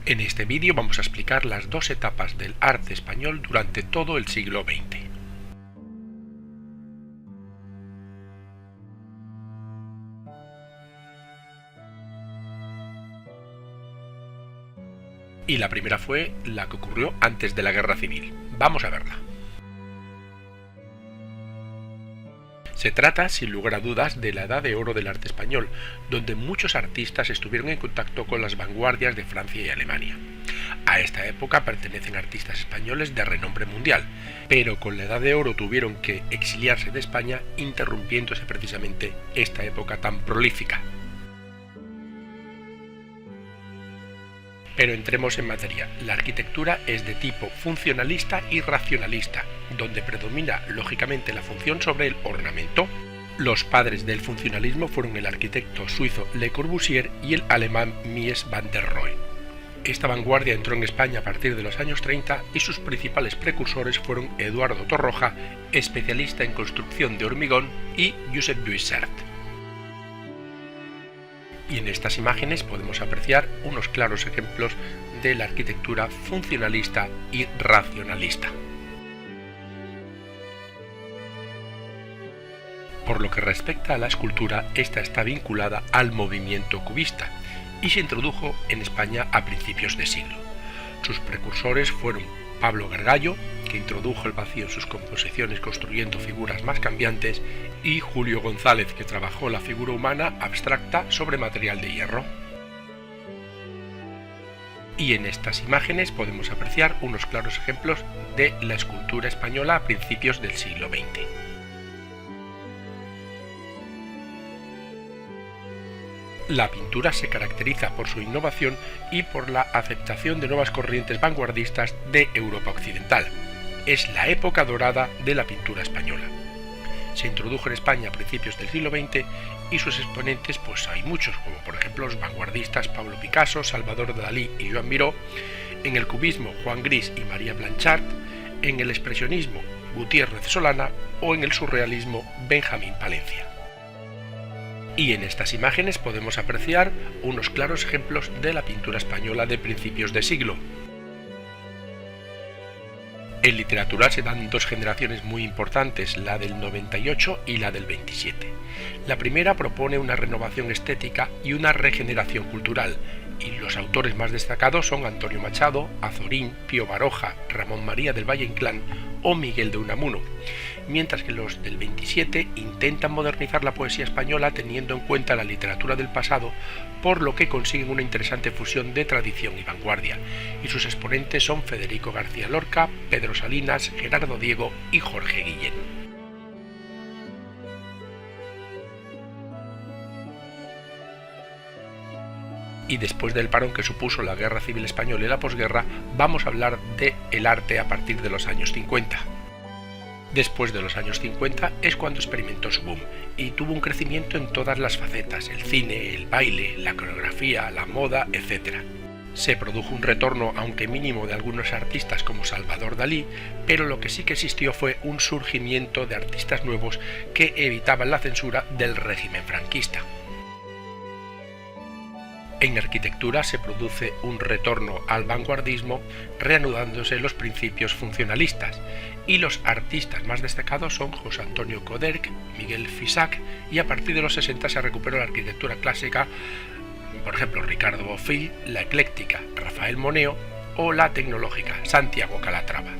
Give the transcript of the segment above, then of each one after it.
En este vídeo vamos a explicar las dos etapas del arte español durante todo el siglo XX. Y la primera fue la que ocurrió antes de la Guerra Civil. Vamos a verla. Se trata, sin lugar a dudas, de la edad de oro del arte español, donde muchos artistas estuvieron en contacto con las vanguardias de Francia y Alemania. A esta época pertenecen artistas españoles de renombre mundial, pero con la edad de oro tuvieron que exiliarse de España, interrumpiéndose precisamente esta época tan prolífica. Pero entremos en materia. La arquitectura es de tipo funcionalista y racionalista, donde predomina lógicamente la función sobre el ornamento. Los padres del funcionalismo fueron el arquitecto suizo Le Corbusier y el alemán Mies van der Rohe. Esta vanguardia entró en España a partir de los años 30 y sus principales precursores fueron Eduardo Torroja, especialista en construcción de hormigón, y Josep Lluís Sert. Y en estas imágenes podemos apreciar unos claros ejemplos de la arquitectura funcionalista y racionalista. Por lo que respecta a la escultura, esta está vinculada al movimiento cubista y se introdujo en España a principios de siglo. Sus precursores fueron Pablo Gargallo, que introdujo el vacío en sus composiciones construyendo figuras más cambiantes, y Julio González, que trabajó la figura humana abstracta sobre material de hierro. Y en estas imágenes podemos apreciar unos claros ejemplos de la escultura española a principios del siglo XX. La pintura se caracteriza por su innovación y por la aceptación de nuevas corrientes vanguardistas de Europa occidental. Es la época dorada de la pintura española. Se introdujo en España a principios del siglo XX y sus exponentes pues hay muchos, como por ejemplo los vanguardistas Pablo Picasso, Salvador Dalí y Joan Miró, en el cubismo Juan Gris y María Blanchard, en el expresionismo Gutiérrez Solana o en el surrealismo Benjamín Palencia. Y en estas imágenes podemos apreciar unos claros ejemplos de la pintura española de principios de siglo. En literatura se dan dos generaciones muy importantes, la del 98 y la del 27. La primera propone una renovación estética y una regeneración cultural, y los autores más destacados son Antonio Machado, Azorín, Pío Baroja, Ramón María del Valle Inclán o Miguel de Unamuno, mientras que los del 27 intentan modernizar la poesía española teniendo en cuenta la literatura del pasado, por lo que consiguen una interesante fusión de tradición y vanguardia, y sus exponentes son Federico García Lorca, Pedro Salinas, Gerardo Diego y Jorge Guillén. Y después del parón que supuso la Guerra Civil Española y la posguerra, vamos a hablar del arte a partir de los años 50. Después de los años 50 es cuando experimentó su boom y tuvo un crecimiento en todas las facetas: el cine, el baile, la coreografía, la moda, etc. Se produjo un retorno, aunque mínimo, de algunos artistas como Salvador Dalí, pero lo que sí que existió fue un surgimiento de artistas nuevos que evitaban la censura del régimen franquista. En arquitectura se produce un retorno al vanguardismo, reanudándose los principios funcionalistas, y los artistas más destacados son José Antonio Coderch, Miguel Fisac, y a partir de los 60 se recuperó la arquitectura clásica, por ejemplo Ricardo Bofill, la ecléctica Rafael Moneo o la tecnológica Santiago Calatrava.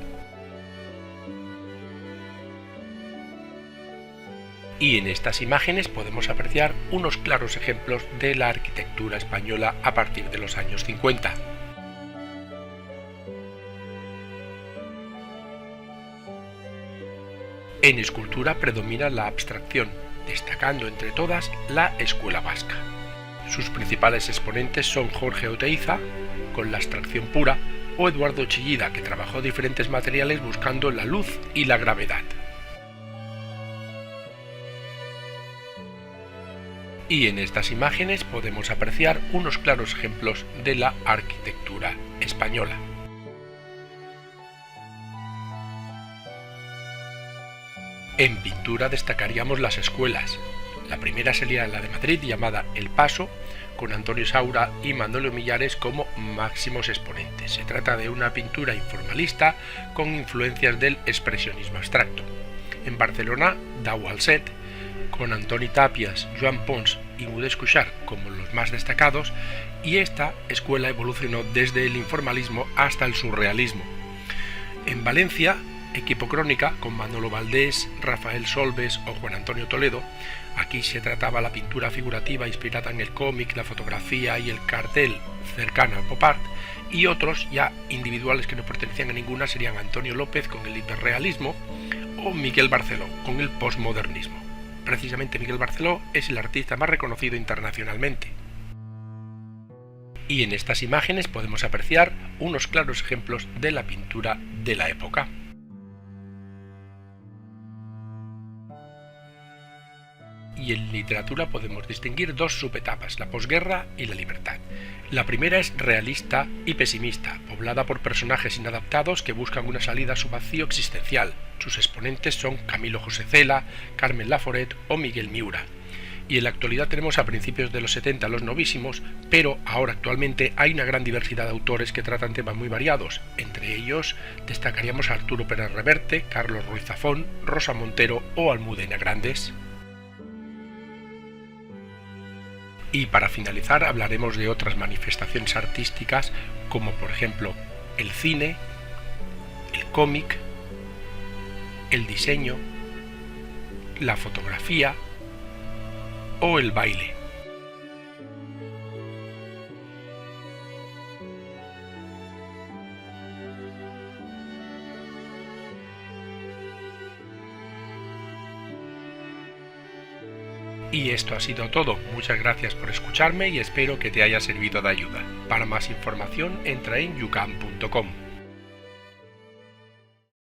Y en estas imágenes podemos apreciar unos claros ejemplos de la arquitectura española a partir de los años 50. En escultura predomina la abstracción, destacando entre todas la escuela vasca. Sus principales exponentes son Jorge Oteiza, con la abstracción pura, o Eduardo Chillida, que trabajó diferentes materiales buscando la luz y la gravedad. Y en estas imágenes podemos apreciar unos claros ejemplos de la arquitectura española. En pintura destacaríamos las escuelas. La primera sería la de Madrid, llamada El Paso, con Antonio Saura y Manolio Millares como máximos exponentes. Se trata de una pintura informalista con influencias del expresionismo abstracto. En Barcelona, Dau Alset, con Antoni Tàpies, Joan Pons y Modest Cuixart como los más destacados, y esta escuela evolucionó desde el informalismo hasta el surrealismo. En Valencia, Equipo Crónica, con Manolo Valdés, Rafael Solves o Juan Antonio Toledo. Aquí se trataba la pintura figurativa inspirada en el cómic, la fotografía y el cartel cercana al pop art, y otros ya individuales que no pertenecían a ninguna serían Antonio López con el hiperrealismo o Miguel Barceló con el postmodernismo. Precisamente Miguel Barceló es el artista más reconocido internacionalmente. Y en estas imágenes podemos apreciar unos claros ejemplos de la pintura de la época. Y en literatura podemos distinguir dos subetapas, la posguerra y la libertad. La primera es realista y pesimista, poblada por personajes inadaptados que buscan una salida a su vacío existencial. Sus exponentes son Camilo José Cela, Carmen Laforet o Miguel Miura. Y en la actualidad tenemos a principios de los 70 los novísimos, pero ahora actualmente hay una gran diversidad de autores que tratan temas muy variados. Entre ellos destacaríamos a Arturo Pérez Reverte, Carlos Ruiz Zafón, Rosa Montero o Almudena Grandes. Y para finalizar hablaremos de otras manifestaciones artísticas como por ejemplo el cine, el cómic, el diseño, la fotografía o el baile. Y esto ha sido todo. Muchas gracias por escucharme y espero que te haya servido de ayuda. Para más información entra en youcam.com.